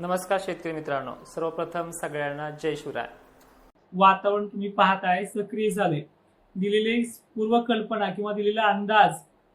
नमस्कार शेतकरी मित्रांनो, सर्वप्रथम सगळ्यांना जय शिवराय। वातावरण तुम्ही पाहताय सक्रिय झाले। दिलेली पूर्वकल्पना किंवा दिलेला अंदाज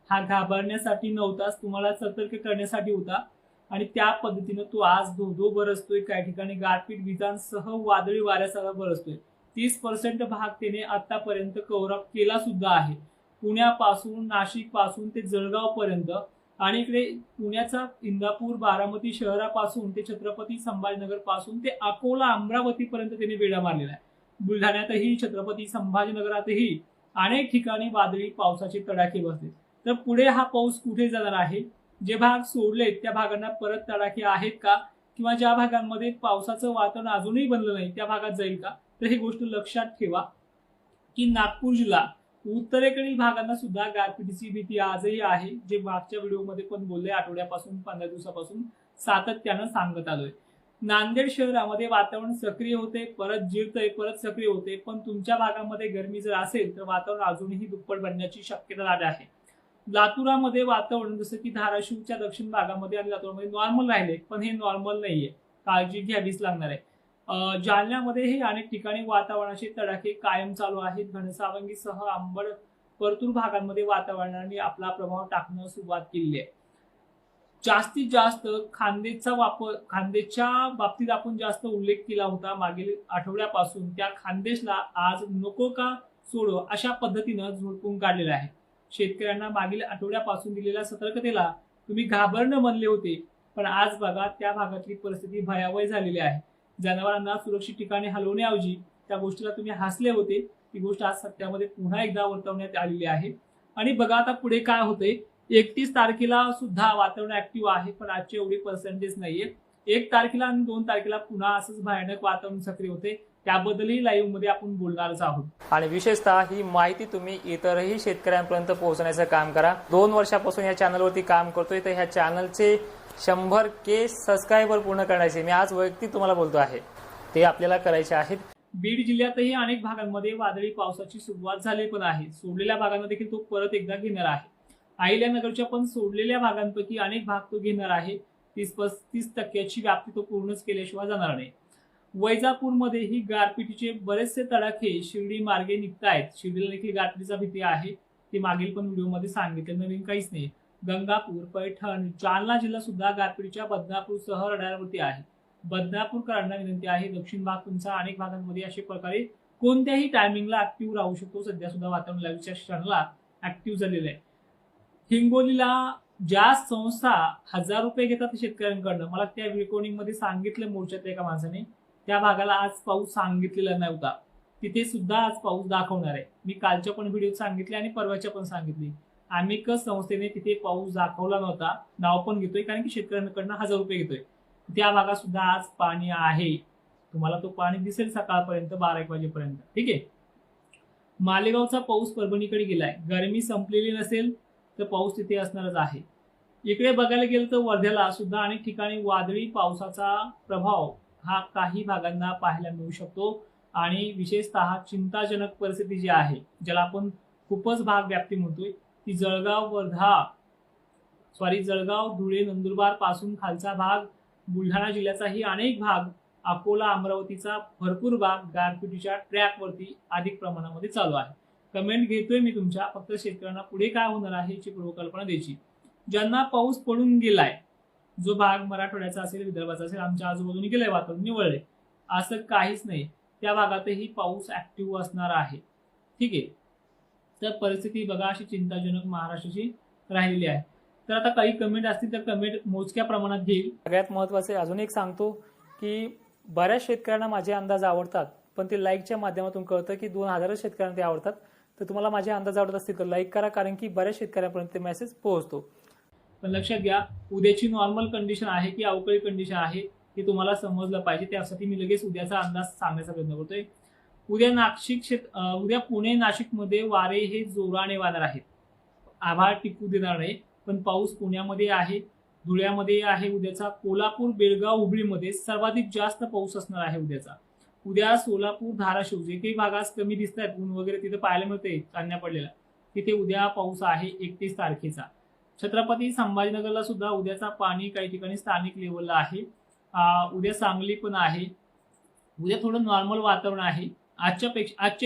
हा घाबरण्यासाठी नव्हताच, तुम्हाला सतर्क करण्यासाठी होता आणि त्या पद्धतीने तो आज धो बरसतोय। काही ठिकाणी गारपीट विजांसह वादळी वाऱ्यासह बरसतोय। 30% भाग त्याने आतापर्यंत कव्हर अप केला सुद्धा आहे। पुण्यापासून नाशिक पासून ते जळगाव पर्यंत आणि इकडे पुण्याचा इंदापूर बारामती शहरापासून ते छत्रपती संभाजीनगर पासून ते अकोला अमरावती पर्यंत त्याने वेढा मारलेला आहे। बुलढाण्यातही छत्रपती संभाजीनगरातही अनेक ठिकाणी वादळी पावसाचे तडाखे बसले। तर पुढे हा पाऊस कुठे जाणार आहे? जे भाग सोडलेत त्या भागांना परत तडाखे आहेत का, किंवा ज्या भागांमध्ये पावसाचं वातावरण अजूनही बनलं नाही त्या भागात जाईल का? तर ही गोष्ट लक्षात ठेवा की नागपूर जिल्हा उत्तरेकडील भागांना सुद्धा गारपिटीची भीती आजही आहे, जे मागच्या व्हिडिओमध्ये पण बोलले। आठवड्यापासून 15 दिवसापासून सातत्यानं सांगत आलोय। नांदेड शहरामध्ये वातावरण सक्रिय होते, परत जिरतय, परत सक्रिय होते, पण तुमच्या भागामध्ये गरमी जर असेल तर वातावरण अजूनही दुप्पट बनण्याची शक्यता दाट आहे। लातूरामध्ये वातावरण जसं की धाराशिवच्या दक्षिण भागामध्ये आणि लातूरमध्ये नॉर्मल राहिले, पण हे नॉर्मल नाहीये, काळजी घ्यावीच लागणार आहे। जालन्यामध्येही अनेक ठिकाणी वातावरणाचे तडाखे कायम चालू आहेत। घनसावंगीसह अंबड परतूर भागांमध्ये वातावरणाने आपला प्रभाव टाकणं सुरुवात केली आहे। जास्तीत जास्त खान्देशच्या बाबतीत आपण जास्त उल्लेख केला होता मागील आठवड्यापासून। त्या खान्देशला आज नको का सोडो अशा पद्धतीनं झोडपून काढलेलं आहे। शेतकऱ्यांना मागील आठवड्यापासून दिलेल्या सतर्कतेला तुम्ही घाबरणं म्हणले होते, पण आज बघा त्या भागातली परिस्थिती भयावह झालेली आहे। जनावरांना सुरक्षित ठिकाणी हलवण्याऐवजी त्या गोष्टीला तुम्ही हसले होते, ती गोष्ट आज सत्यामध्ये पुन्हा एकदा वर्तवण्यात आलेली आहे। आणि बघा आता पुढे काय होते। 31 तारखेला सुद्धा वातावरण ऍक्टिव्ह आहे, पण आजचे एवढे पर्सेंटेज नाहीये। 1 तारखेला आणि 2 तारखेला पुन्हा असंच भयानक वातावरण सक्रिय होते, त्याबद्दलही लाईव्ह मध्ये आपण बोलणारच आहोत। आणि विशेषतः ही माहिती तुम्ही इतरही शेतकऱ्यांपर्यंत पोहोचण्याचं काम करा। 2 वर्षापासून या चॅनलवरती काम करतोय, तर ह्या चॅनलचे 100K सबस्क्रायबर पूर्ण करण्याचे मी आज वैयक्तिक तुम्हाला बोलतो आहे, ते आपल्याला करायचे आहेत। बीड जिल्ह्यातही अनेक भागांमध्ये वादळी पावसाची सुरुवात झाली पण आहे। सोडलेल्या भागांना देखील तो परत एकदा घेणार आहे। अहिल्यानगरच्या पण सोडलेल्या भागांपैकी अनेक भाग तो घेणार आहे। 30-35% व्याप्ती तो पूर्णच केल्याशिवाय जाणार नाही। वैजापूरमध्येही गारपिटीचे बरेचसे तडाखे शिर्डी मार्गे निघतायत। शिर्डीला देखील गारपिटीचा भीती आहे, ते मागील पण व्हिडिओमध्ये सांगितलं, नवीन काहीच नाही। गंगापूर, पैठण, जालना जिल्हा सुद्धा गारपिटीच्या बदनापूरसह रडारवरती आहे। बदनापूरकरांना विनंती आहे, दक्षिण भाग तुमचा अनेक भागांमध्ये अशा प्रकारे कोणत्याही टायमिंगला ऍक्टिव्ह राहू शकतो। सध्या सुद्धा वातावरण लाईव्हच्या क्षणाला ऍक्टिव्ह झालेलं आहे। हिंगोलीला ज्या संस्था 1000 रुपये घेतात शेतकऱ्यांकडनं, मला त्या रेकॉर्डिंग मध्ये सांगितलं मोर्चातल्या एका माणसाने, त्या भागाला आज पाऊस सांगितलेला नव्हता, तिथे सुद्धा आज पाऊस दाखवणार आहे। मी कालच्या पण व्हिडिओत सांगितले आणि परवाच्या पण सांगितले, अमेकस संस्थेने तिथे पाऊस दाखवला नव्हता। नाव पण घेतोय कारण की शेतकऱ्यांकडनं 1000 रुपये घेतोय। त्या भागात सुद्धा आज पाणी आहे, तुम्हाला तो पाणी दिसेल सकाळपर्यंत 12-1 वाजेपर्यंत, ठीक आहे। मालेगावचा पाऊस परभणीकडे गेलाय। गरमी संपलेली नसेल तर पाऊस तिथे असणारच आहे। इकडे बघायला गेलं तर वर्ध्याला सुद्धा अनेक ठिकाणी वादळी पावसाचा प्रभाव हा काही भागांना पाहायला मिळू शकतो। आणि विशेषतः चिंताजनक परिस्थिती जी आहे, ज्याला आपण खूपच भाग व्याप्ती म्हणतोय, ती जळगाव, धुळे, नंदुरबार पासून खालचा भाग, बुलढाणा जिल्ह्याचाही अनेक भाग, अकोला अमरावतीचा भरपूर भाग गारपिटीच्या ट्रॅकवरती अधिक प्रमाणामध्ये चालू आहे। कमेंट घेतोय मी तुमच्या, फक्त शेतकऱ्यांना पुढे काय होणार आहे याची पूर्वकल्पना द्यायची। ज्यांना पाऊस पडून गेलाय, जो भाग मराठवाड्याचा असेल, विदर्भाचा असेल, आमच्या आजूबाजूने गेलाय, वातावरण निवळले, असं काहीच नाही, त्या भागातही पाऊस ऍक्टिव्ह असणार आहे, ठीक आहे। तर परिस्थिती बघा अशी चिंताजनक महाराष्ट्राची राहिलेली आहे। तर आता काही कमेंट असतील तर कमेंट मोजक्या प्रमाणात घेईल। सगळ्यात महत्त्वाचे अजून एक सांगतो की बऱ्याच शेतकऱ्यांना माझे अंदाज आवडतात, पण ते लाईकच्या माध्यमातून कळतं की 2000 शेतकऱ्यांना ते आवडतात। तर तुम्हाला माझे अंदाज आवडत असतील तर लाईक करा, कारण की बऱ्याच शेतकऱ्यांपर्यंत ते मेसेज पोहोचतो। पण लक्षात घ्या, उद्याची नॉर्मल कंडिशन आहे की अवकाळी कंडिशन आहे हे तुम्हाला समजलं पाहिजे। त्यासाठी मी लगेच उद्याचा अंदाज सांगण्याचा प्रयत्न करतोय। उद्या पुणे नाशिकमध्ये वारे हे जोराने वाहणार आहेत। आभाळ टिकू देणार नाही, पण पाऊस पुण्यामध्ये आहे, धुळ्यामध्ये आहे उद्याचा। कोल्हापूर, बेळगाव, हुबळीमध्ये सर्वाधिक जास्त पाऊस असणार आहे उद्याचा। उद्या सोलापूर, धाराशिव जे काही भागात कमी दिसत आहेत, ऊन वगैरे तिथे पाहायला मिळते चांदण्या पडलेला, तिथे उद्या पाऊस आहे 31 तारखेचा। छत्रपती संभाजीनगरला सुद्धा उद्याचा पाणी काही ठिकाणी स्थानिक लेवलला आहे। उद्या सांगली पण आहे. उद्या थोडं नॉर्मल वातावरण आहे. आजच्या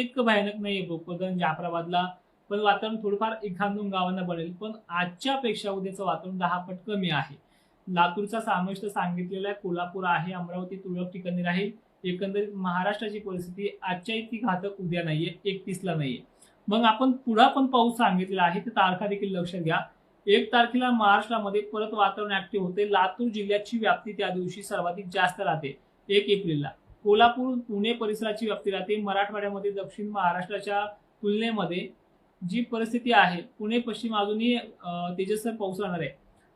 इतकं भयानक नाहीये भोकरदन जाफराबादला, पण वातावरण थोडंफार एखादून गावांना बनेल, पण आजच्या पेक्षा उद्याचं वातावरण 10 पट कमी आहे. लातूरचा समावेश तर सांगितलेला आहे, कोल्हापूर आहे, अमरावती तुरळक ठिकाणी राहील. एकंदरीत महाराष्ट्राची परिस्थिती आजच्या इतकी घातक उद्या नाहीये, 31ला नाहीये. मग आपण पुढे पण पाऊस सांगितलेला आहे, ते तारखा देखील लक्षात घ्या. 1 तारखेला महाराष्ट्रामध्ये परत वातावरण ऍक्टिव्ह होते. लातूर जिल्ह्याची व्याप्ती त्या दिवशी सर्वाधिक जास्त राहते 1 एप्रिलला. कोल्हापूर पुणे परिसराची व्याप्ती राहते. मराठवाड्यामध्ये दक्षिण महाराष्ट्राच्या तुलनेमध्ये जी परिस्थिती आहे, पुणे पश्चिम अजूनही तेजस्वी पाऊस राहणार आहे.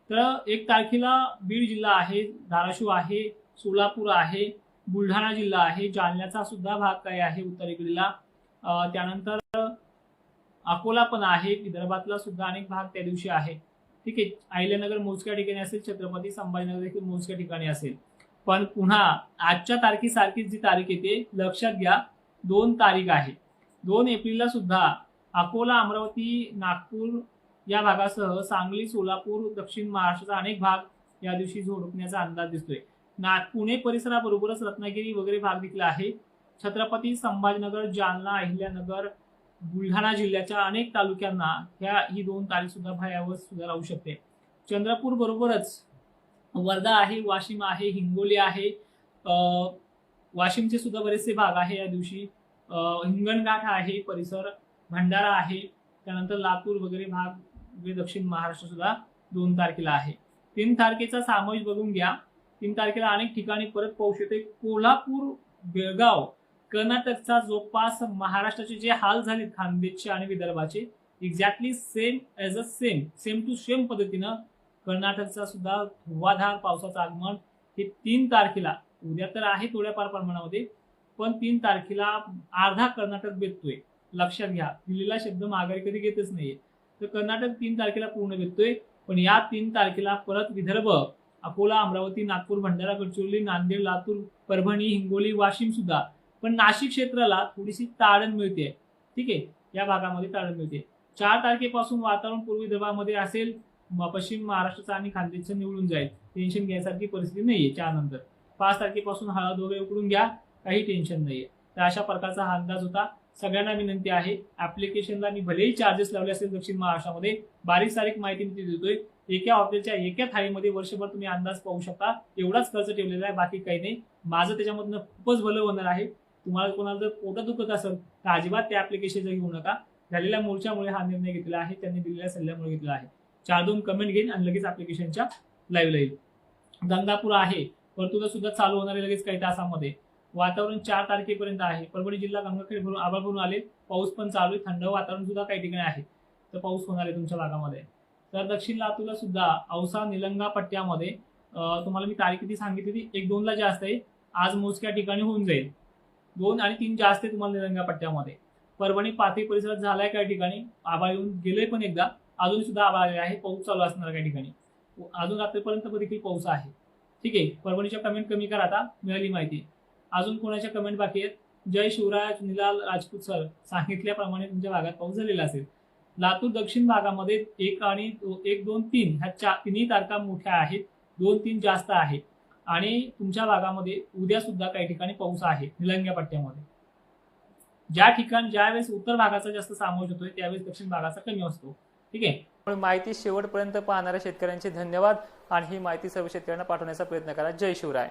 तर 1 तारखेला बीड जिल्हा आहे, धाराशिव आहे, सोलापूर आहे, बुलढाणा जिल्हा आहे, जालन्याचा सुद्धा भाग काय आहे उत्तरेकडीला, त्यानंतर अकोला पण आहे, विदर्भातला सुद्धा अनेक भाग त्या दिवशी आहे. ठीक आहे. अहिल्यानगर मोजक्या ठिकाणी असेल, छत्रपती संभाजीनगर देखील मोजक्या ठिकाणी असेल. पण पुन्हा आजच्या तारखेसारखीच जी तारीख येते लक्षात घ्या, 2 तारीख आहे. 2 एप्रिलला सुद्धा अकोला, अमरावती, नागपूर या भागासह सांगली, सोलापूर, दक्षिण महाराष्ट्राचा अनेक भाग या दिवशी झोडपण्याचा अंदाज दिसतोय. पुणे परिसराबरोबरच रत्नागिरी वगैरे भाग देखील आहे. छत्रपती संभाजीनगर, जालना, अहिल्यानगर, बुलढाणा जिल्ह्याच्या अनेक तालुक्यांना ही 2 तारीख सुद्धा भयावह सुद्धा राहू शकते. चंद्रपूर बरोबरच वर्धा आहे, वाशिम आहे, हिंगोली आहे. वाशिमचे सुद्धा बरेचसे भाग आहे या दिवशी. हिंगणघाट आहे परिसर, भंडारा आहे, त्यानंतर लातूर वगैरे भाग दक्षिण महाराष्ट्र सुद्धा 2 तारखेला आहे. 3 तारखेचा समावेश बघून घ्या. 3 तारखेला अनेक ठिकाणी परत पाऊस येते. कोल्हापूर, बेळगाव, कर्नाटकचा जवळपास महाराष्ट्राचे जे हाल झालेत खानदेशचे आणि विदर्भाचे, एक्झॅक्टली सेम टू सेम पद्धतीनं कर्नाटकचा सुद्धा धुवाधार पावसाचं आगमन हे 3 तारखेला, उद्या तर आहे थोड्याफार प्रमाणामध्ये, पण 3 तारखेला अर्धा कर्नाटक बेततोय. लक्षात घ्या, दिलेला शब्द माघारी कधी घेतच नाहीये. तर कर्नाटक 3 तारखेला पूर्ण बेततोय. पण या 3 तारखेला परत विदर्भ, अकोला, अमरावती, नागपूर, भंडारा, गडचिरोली, नांदेड, लातूर, परभणी, हिंगोली, वाशिम सुद्धा. पण नाशिक क्षेत्राला थोडीशी ताडण मिळते. ठीक आहे, या भागामध्ये ताडण मिळते. 4 तारखेपासून वातावरण पूर्व विदर्भामध्ये असेल, पश्चिम महाराष्ट्राचा आणि खानदेशचं निवडून जाईल. टेन्शन घ्यायसारखी परिस्थिती नाहीये 4 नंतर. 5 तारखेपासून हळद वगैरे उकडून घ्या, काही टेन्शन नाहीये. तर अशा प्रकारचा हा अंदाज होता. सगळ्यांना विनंती आहे, ऍप्लिकेशनला मी भलेही चार्जेस लावले असेल दक्षिण महाराष्ट्रामध्ये, बारीक सारीक माहिती मी देतोय. एका हॉटेलच्या एका थाळीमध्ये वर्षभर तुम्ही अंदाज पाहू शकता. एवढाच खर्च ठेवलेला आहे, बाकी काही नाही. माझं त्याच्यामधनं खूपच भलं होणार आहे. तुम्हाला कोणाला जर पोटात दुखत असेल तर अजिबात त्या ऍप्लिकेशनचा घेऊ नका. झालेल्या मोर्चामुळे हा निर्णय घेतलेला आहे, त्यांनी दिलेल्या सल्ल्यामुळे घेतलेला आहे. 4-2 कमेंट घेईन आणि लगेच ऍप्लिकेशनच्या लाईव्ह येईल. गंगापूर आहे, परतुला सुद्धा चालू होणार आहे लगेच काही तासामध्ये. वातावरण 4 तारखेपर्यंत आहे. परभणी जिल्हा गंगाखेड भरून आभाळ भरून आले, पाऊस पण चालू आहे. थंड वातावरण सुद्धा काही ठिकाणी आहे, तर पाऊस होणार आहे तुमच्या भागामध्ये. तर दक्षिण लातूरला सुद्धा औसा, निलंगा पट्ट्यामध्ये तुम्हाला मी तारीख किती सांगितली ती 1-2ला जास्त आहे. आज मोजक्या ठिकाणी होऊन जाईल. 2 आणि 3 जास्त आहे तुम्हाला निलंगा पट्ट्यामध्ये. परभणी, पाथरी परिसरात झालाय काही ठिकाणी, आभाळ येऊन गेले पण एकदा, अजून सुद्धा आभाळ आले आहे. पाऊस चालू असणार काही ठिकाणी, अजून रात्रीपर्यंत देखील पाऊस आहे. ठीक आहे, परभणीच्या कमेंट कमी करा. आता मिळाली माहिती. अजून कोणाच्या कमेंट बाकी आहेत? जय शिवराय, निलाल राजपूत सर, सांगितल्याप्रमाणे तुमच्या भागात पाऊस झालेला असेल. लातूर दक्षिण भागामध्ये 1 आणि 1, 2, 3 ह्या तिन्ही तारखा मोठ्या आहेत. 2, 3 जास्त आहे. आणि तुमच्या भागामध्ये उद्या सुद्धा काही ठिकाणी पाऊस आहे निलंग्या पट्ट्यामध्ये. ज्यावेळेस उत्तर भागाचा जास्त समावेश होतोय त्यावेळेस दक्षिण भागाचा कमी असतो. ठीक आहे. माहिती शेवटपर्यंत पाहणाऱ्या शेतकऱ्यांचे धन्यवाद आणि ही माहिती सर्व शेतकऱ्यांना पाठवण्याचा प्रयत्न करा. जय शिवराय.